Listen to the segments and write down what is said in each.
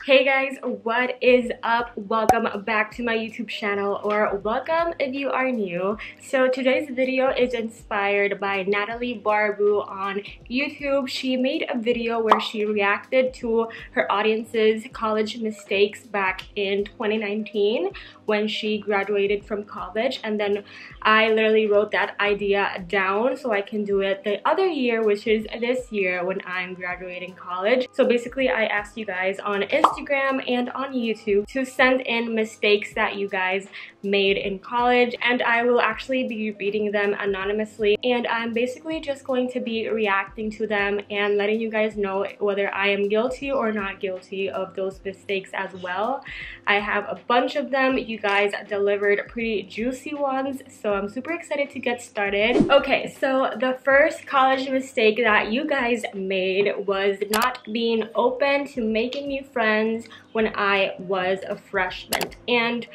Hey guys, what is up? Welcome back to my YouTube channel, or welcome if you are new. So today's video is inspired by Natalie Barbu on YouTube. She made a video where she reacted to her audience's college mistakes back in 2019 when she graduated from college, and then I literally wrote that idea down so I can do it the other year, which is this year when I'm graduating college. So basically I asked you guys on Instagram and on YouTube to send in mistakes that you guys made in college, and I will actually be reading them anonymously, and I'm basically just going to be reacting to them and letting you guys know whether I am guilty or not guilty of those mistakes as well. I have a bunch of them. You guys delivered pretty juicy ones, so I'm super excited to get started. Okay, so the first college mistake that you guys made was not being open to making new friends when I was a freshman, and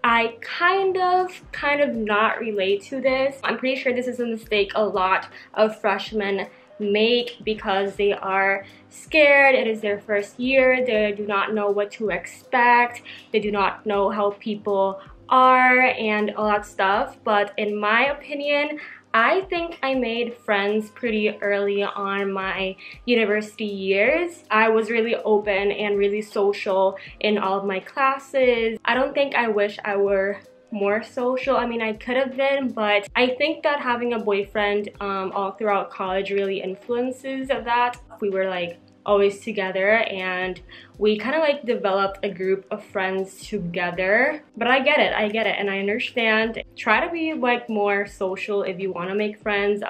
I kind of not relate to this. I'm pretty sure this is a mistake a lot of freshmen make because they are scared. It is their first year. They do not know what to expect. They do not know how people are and all that stuff. But in my opinion, I think I made friends pretty early on my university years. I was really open and really social in all of my classes. I don't think I wish I were more social. I mean, I could have been, but I think that having a boyfriend all throughout college really influences that. We were like always together, and we kind of like developed a group of friends together. But I get it, and I understand. Try to be like more social if you want to make friends.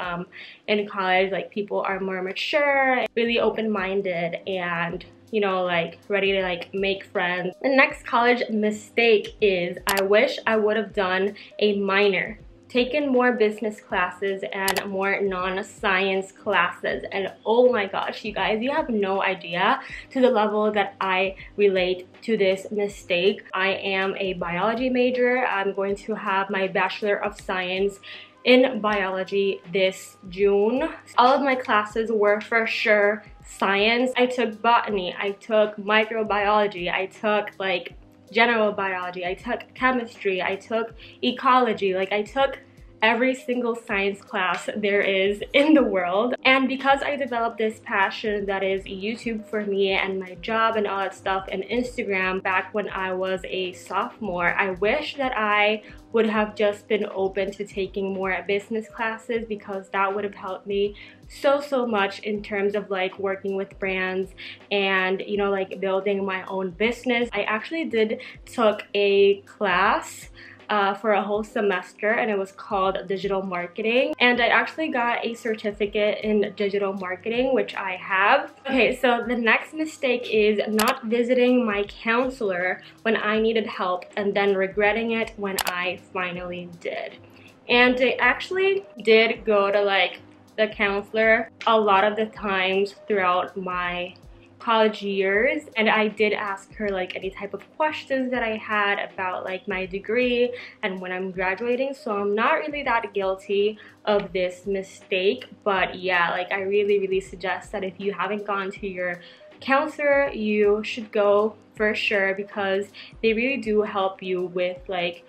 In college, like, people are more mature, really open-minded, and you know, like, ready to like make friends. The next college mistake is I wish I would have done a minor, taken more business classes and more non-science classes. And oh my gosh, you guys, you have no idea to the level that I relate to this mistake. I am a biology major. I'm going to have my Bachelor of Science in biology this June. All of my classes were for sure science. I took botany, I took microbiology, I took like general biology, I took chemistry, I took ecology. Like, I took every single science class there is in the world. And because I developed this passion that is YouTube for me and my job and all that stuff, and Instagram back when I was a sophomore, I wish that I would have just been open to taking more business classes, because that would have helped me so much in terms of like working with brands and, you know, like building my own business. I actually took a class for a whole semester, and it was called digital marketing, and I actually got a certificate in digital marketing, which I have. Okay, so the next mistake is not visiting my counselor when I needed help and then regretting it when I finally did. And I actually did go to like the counselor a lot of the times throughout my college years, and I did ask her like any type of questions that I had about like my degree and when I'm graduating, so I'm not really that guilty of this mistake. But yeah, like, I really suggest that if you haven't gone to your counselor, you should go for sure, because they really do help you with like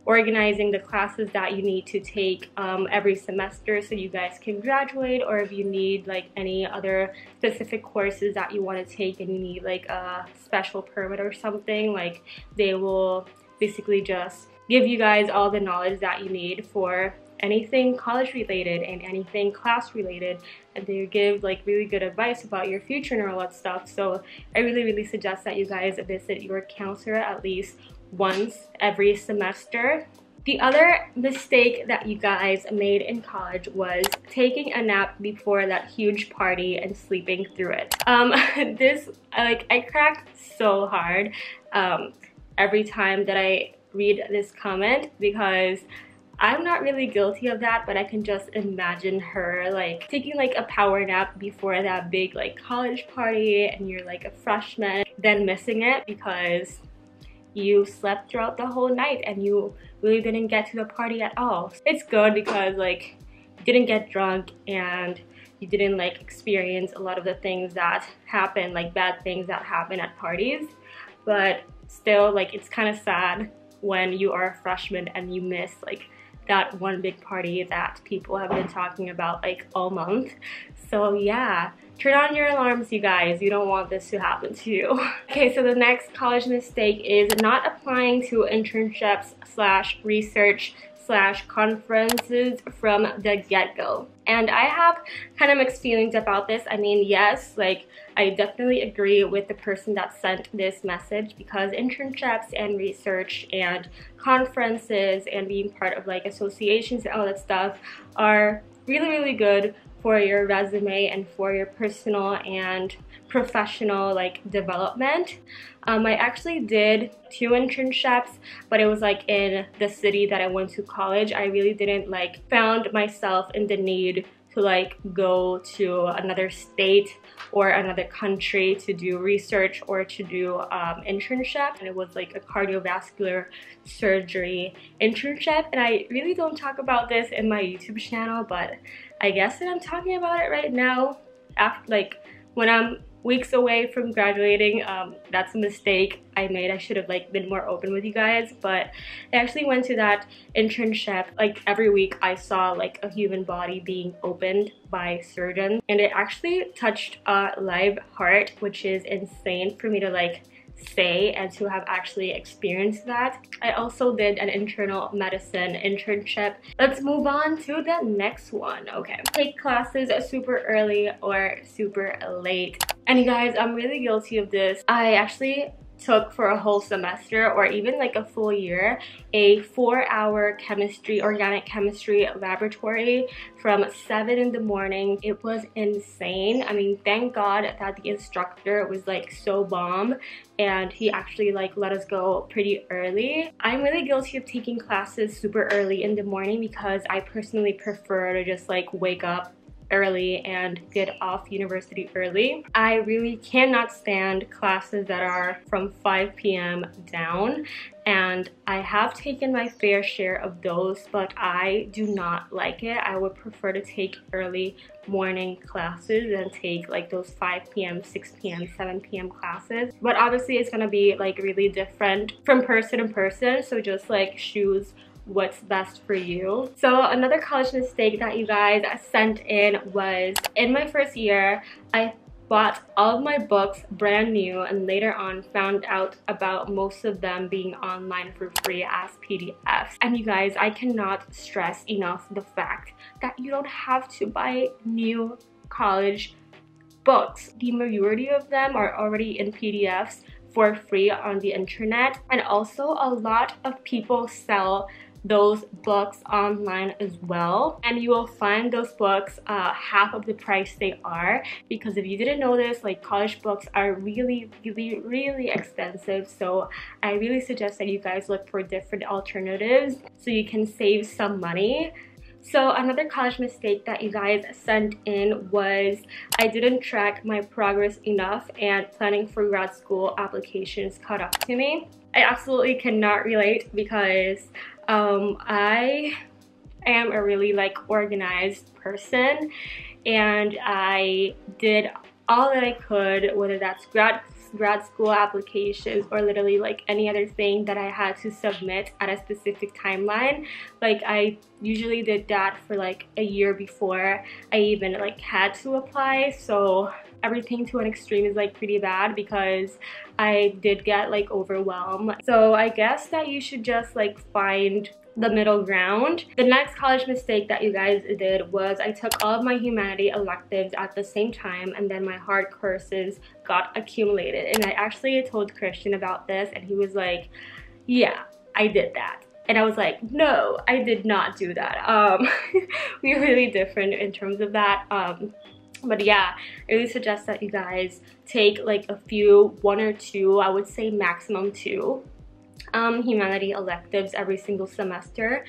organizing the classes that you need to take every semester so you guys can graduate, or if you need like any other specific courses that you want to take and you need like a special permit or something, like, they will basically just give you guys all the knowledge that you need for anything college related and anything class related, and they give like really good advice about your future and all that stuff. So I really suggest that you guys visit your counselor at least once every semester. The other mistake that you guys made in college was taking a nap before that huge party and sleeping through it. I cracked so hard every time that I read this comment, because I'm not really guilty of that, but I can just imagine her like taking like a power nap before that big like college party, and you're like a freshman, then missing it because you slept throughout the whole night and you really didn't get to the party at all. It's good because like you didn't get drunk and you didn't like experience a lot of the things that happen, like bad things that happen at parties. But still, like, it's kind of sad when you are a freshman and you miss like that one big party that people have been talking about like all month. So yeah, turn on your alarms, you guys. You don't want this to happen to you. Okay, so the next college mistake is not applying to internships slash research slash conferences from the get-go. And I have kind of mixed feelings about this. I mean, yes, like, I definitely agree with the person that sent this message, because internships and research and conferences and being part of like associations and all that stuff are really, really good for your resume and for your personal and professional like development. I actually did 2 internships, but it was like in the city that I went to college. I really didn't like found myself in the need to like go to another state or another country to do research or to do internship. And it was like a cardiovascular surgery internship, and I really don't talk about this in my YouTube channel, but I guess that I'm talking about it right now after, like, when I'm weeks away from graduating. That's a mistake I made. I should have like been more open with you guys. But I actually went to that internship. Like every week I saw like a human body being opened by surgeons, and it actually touched a live heart, which is insane for me to like say and to have actually experienced that. I also did an internal medicine internship. Let's move on to the next one. Okay, take classes super early or super late. And you guys, I'm really guilty of this. I actually took for a whole semester or even like a full year a 4-hour organic chemistry laboratory from 7 in the morning. It was insane. I mean, thank God that the instructor was like so bomb and he actually like let us go pretty early. I'm really guilty of taking classes super early in the morning because I personally prefer to just like wake up early and get off university early. I really cannot stand classes that are from 5 p.m. down, and I have taken my fair share of those, but I do not like it. I would prefer to take early morning classes than take like those 5 p.m., 6 p.m., 7 p.m. classes. But obviously it's gonna be like really different from person to person, so just like choose what's best for you. So another college mistake that you guys sent in was, in my first year, I bought all of my books brand new and later on found out about most of them being online for free as PDFs. And you guys, I cannot stress enough the fact that you don't have to buy new college books. The majority of them are already in PDFs for free on the internet, and also a lot of people sell those books online as well, and you will find those books half of the price they are, because if you didn't know this, like, college books are really expensive. So I really suggest that you guys look for different alternatives so you can save some money. So another college mistake that you guys sent in was I didn't track my progress enough and planning for grad school applications caught up to me. I absolutely cannot relate because I am a really like organized person, and I did all that I could, whether that's grad school applications or literally like any other thing that I had to submit at a specific timeline. Like, I usually did that for like a year before I even like had to apply. So everything to an extreme is like pretty bad because I did get like overwhelmed. So I guess that you should just like find the middle ground. The next college mistake that you guys did was I took all of my humanity electives at the same time, and then my hard courses got accumulated. And I actually told Christian about this, and he was like, yeah, I did that. And I was like, no, I did not do that. We're really different in terms of that. But yeah, I really suggest that you guys take like a few, 1 or 2, I would say maximum 2 humanity electives every single semester,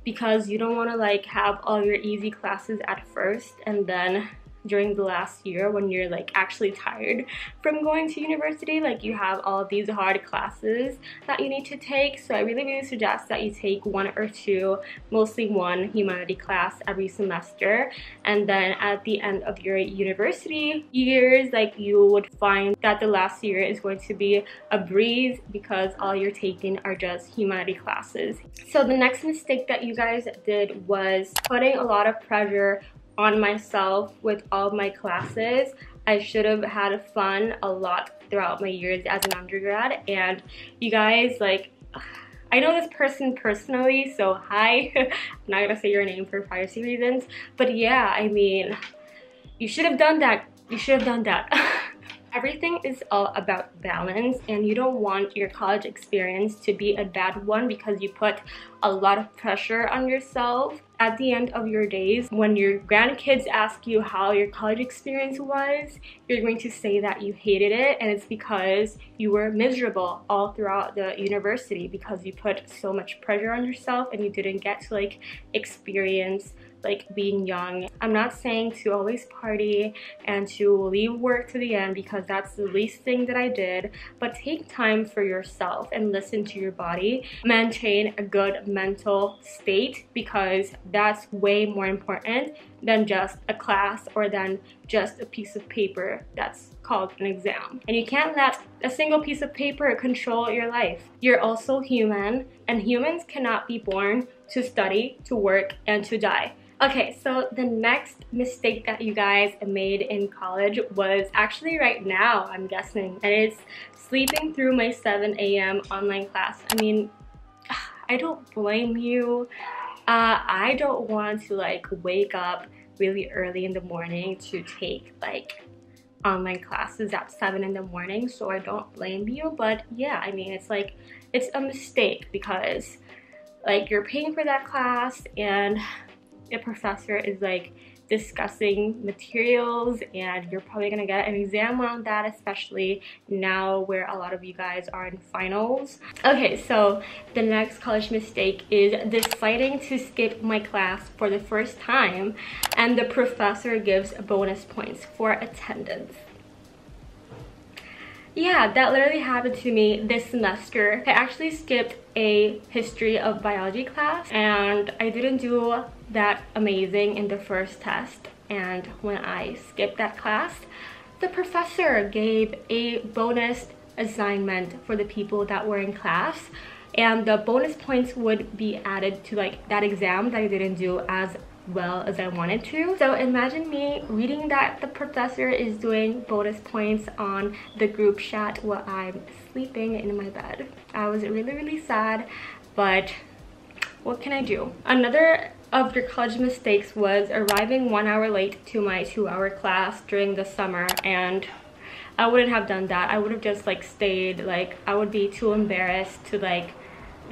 because you don't want to like have all your easy classes at first and then during the last year when you're like actually tired from going to university. Like you have all these hard classes that you need to take. So I really suggest that you take one or two, mostly one humanity class every semester, and then at the end of your university years, like you would find that the last year is going to be a breeze because all you're taking are just humanity classes. So the next mistake that you guys did was putting a lot of pressure on myself with all of my classes. I should have had fun a lot throughout my years as an undergrad. And you guys, like, I know this person personally, so hi. I'm not gonna say your name for privacy reasons, but yeah, I mean, you should have done that. You should have done that. Everything is all about balance, and you don't want your college experience to be a bad one because you put a lot of pressure on yourself. At the end of your days, when your grandkids ask you how your college experience was, you're going to say that you hated it, and it's because you were miserable all throughout the university because you put so much pressure on yourself and you didn't get to like experience like being young. I'm not saying to always party and to leave work to the end because that's the least thing that I did, but take time for yourself and listen to your body. Maintain a good mental state because that's way more important than just a class or than just a piece of paper that's called an exam. And you can't let a single piece of paper control your life. You're also human, and humans cannot be born to study, to work, and to die. Okay, so the next mistake that you guys made in college was actually right now, I'm guessing, and it's sleeping through my 7 a.m. online class. I mean, I don't blame you. I don't want to like wake up really early in the morning to take like online classes at 7 in the morning, so I don't blame you. But yeah, I mean, it's like, it's a mistake because like you're paying for that class and a professor is like discussing materials, and you're probably gonna get an exam on that, especially now where a lot of you guys are in finals. Okay, so the next college mistake is deciding to skip my class for the first time, and the professor gives bonus points for attendance. Yeah, that literally happened to me this semester. I actually skipped a history of biology class, and I didn't do that amazing in the first test. And when I skipped that class, the professor gave a bonus assignment for the people that were in class, and the bonus points would be added to like that exam that I didn't do as well as I wanted to. So imagine me reading that the professor is doing bonus points on the group chat while I'm sleeping in my bed. I was really sad, but what can I do? Another of your college mistakes was arriving 1 hour late to my 2-hour class during the summer, and I wouldn't have done that. I would have just like stayed. Like I would be too embarrassed to like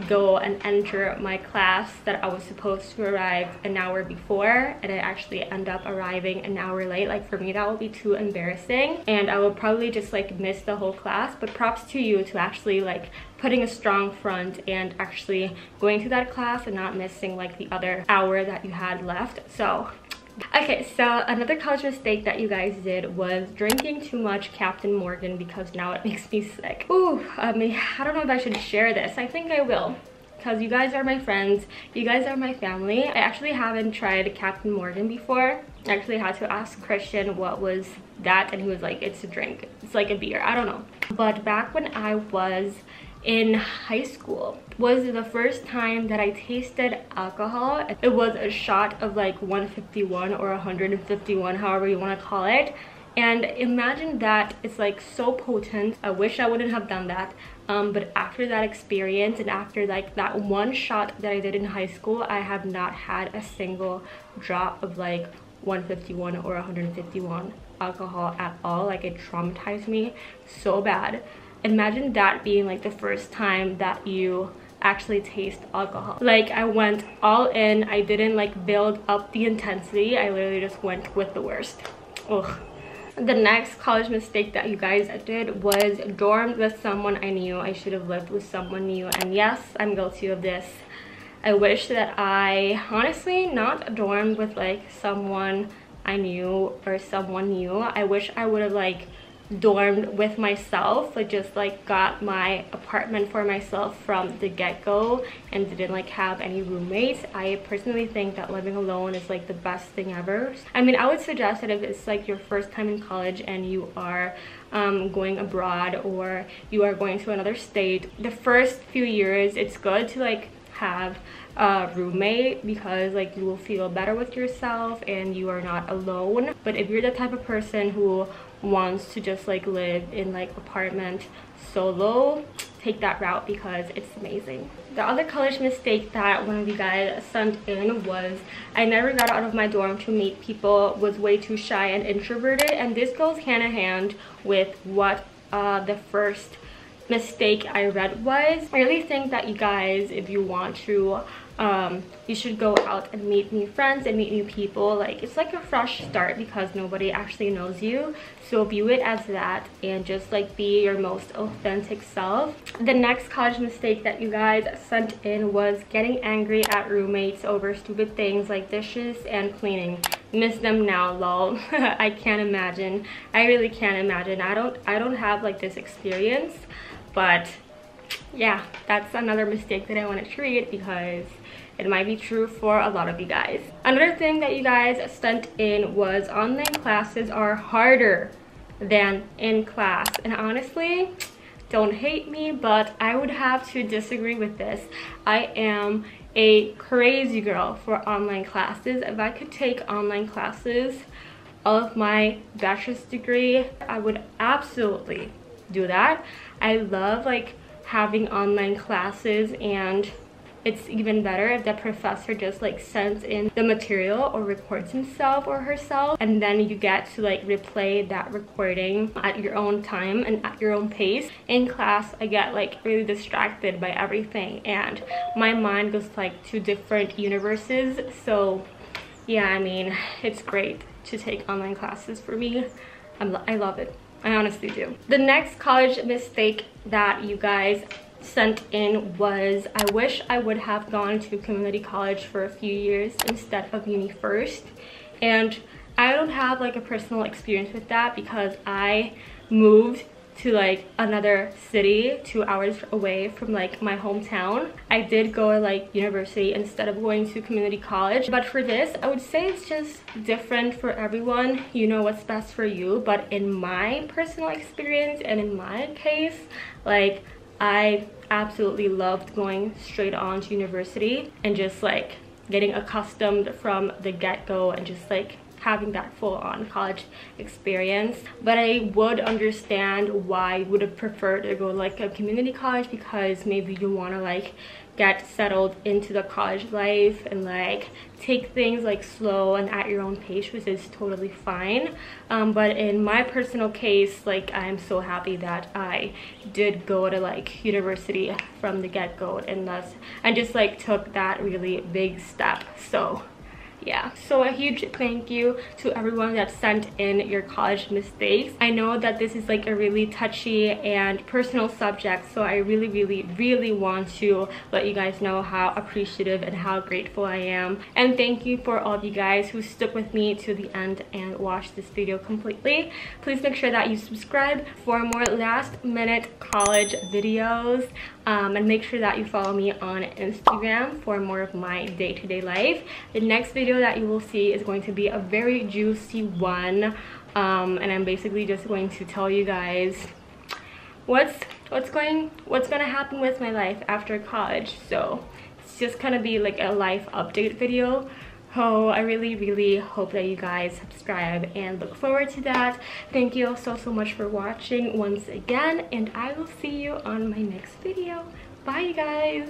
go and enter my class that I was supposed to arrive an hour before, and I actually end up arriving an hour late. Like for me, that would be too embarrassing, and I would probably just like miss the whole class. But props to you to actually like putting a strong front and actually going to that class and not missing like the other hour that you had left. So okay, so another college mistake that you guys did was drinking too much Captain Morgan because now it makes me sick. Ooh, I mean, I don't know if I should share this. I think I will, because you guys are my friends, you guys are my family. I actually haven't tried Captain Morgan before. I actually had to ask Christian what was that, and he was like, it's a drink. It's like a beer, I don't know. But back when I was in high school was the first time that I tasted alcohol. It was a shot of like 151 or 151, however you want to call it, and imagine that it's like so potent. I wish I wouldn't have done that, but after that experience and after like that one shot that I did in high school, I have not had a single drop of like 151 or 151 alcohol at all. Like it traumatized me so bad. Imagine that being like the first time that you actually taste alcohol. Like I went all in. I didn't like build up the intensity. I literally just went with the worst. Ugh. The next college mistake that you guys did was dorm with someone I knew. I should have lived with someone new, and yes, I'm guilty of this. I wish that I honestly not dormed with like someone I knew or someone knew. I wish I would have like dormed with myself, like just like got my apartment for myself from the get-go and didn't like have any roommates. I personally think that living alone is like the best thing ever. I mean, I would suggest that if it's like your first time in college and you are going abroad or you are going to another state, the first few years it's good to like have a roommate because like you will feel better with yourself and you are not alone. But if you're the type of person who wants to just like live in like apartment solo, take that route because it's amazing. The other college mistake that one of you guys sent in was I never got out of my dorm to meet people, was way too shy and introverted, and this goes hand in hand with what the first mistake I read was. I really think that you guys, if you want to, you should go out and meet new friends and meet new people. Like, it's like a fresh start because nobody actually knows you, so view it as that and just like be your most authentic self. The next college mistake that you guys sent in was getting angry at roommates over stupid things like dishes and cleaning. Miss them now, lol. I can't imagine. I really can't imagine. I don't have like this experience, but yeah, that's another mistake that I wanted to read because it might be true for a lot of you guys. Another thing that you guys sent in was online classes are harder than in class. And honestly, don't hate me, but I would have to disagree with this. I am a crazy girl for online classes. If I could take online classes of my bachelor's degree, I would absolutely do that. I love like having online classes, and it's even better if the professor just like sends in the material or records himself or herself, and then you get to like replay that recording at your own time and at your own pace. In class, I get like really distracted by everything and my mind goes like to different universes. So yeah, I mean, it's great to take online classes for me. I love it. I honestly do. The next college mistake that you guys sent in was I wish I would have gone to community college for a few years instead of uni first. And I don't have like a personal experience with that because I moved to like another city 2 hours away from like my hometown. I did go to like university instead of going to community college, but for this I would say it's just different for everyone. You know what's best for you, but in my personal experience and in my case, like I absolutely loved going straight on to university and just like getting accustomed from the get-go and just like having that full-on college experience. But I would understand why you would have preferred to go like a community college because maybe you want to like get settled into the college life and like take things like slow and at your own pace, which is totally fine. But in my personal case, like I'm so happy that I did go to like university from the get-go and just like took that really big step. So yeah, so a huge thank you to everyone that sent in your college mistakes. I know that this is like a really touchy and personal subject, so I really want to let you guys know how appreciative and how grateful I am. And thank you for all of you guys who stuck with me to the end and watched this video completely. Please make sure that you subscribe for more last minute college videos. And make sure that you follow me on Instagram for more of my day-to-day life. The next video that you will see is going to be a very juicy one, and I'm basically just going to tell you guys what's gonna happen with my life after college. So it's just gonna be like a life update video. Oh, I really hope that you guys subscribe and look forward to that. Thank you so much for watching once again, and I will see you on my next video. Bye, you guys.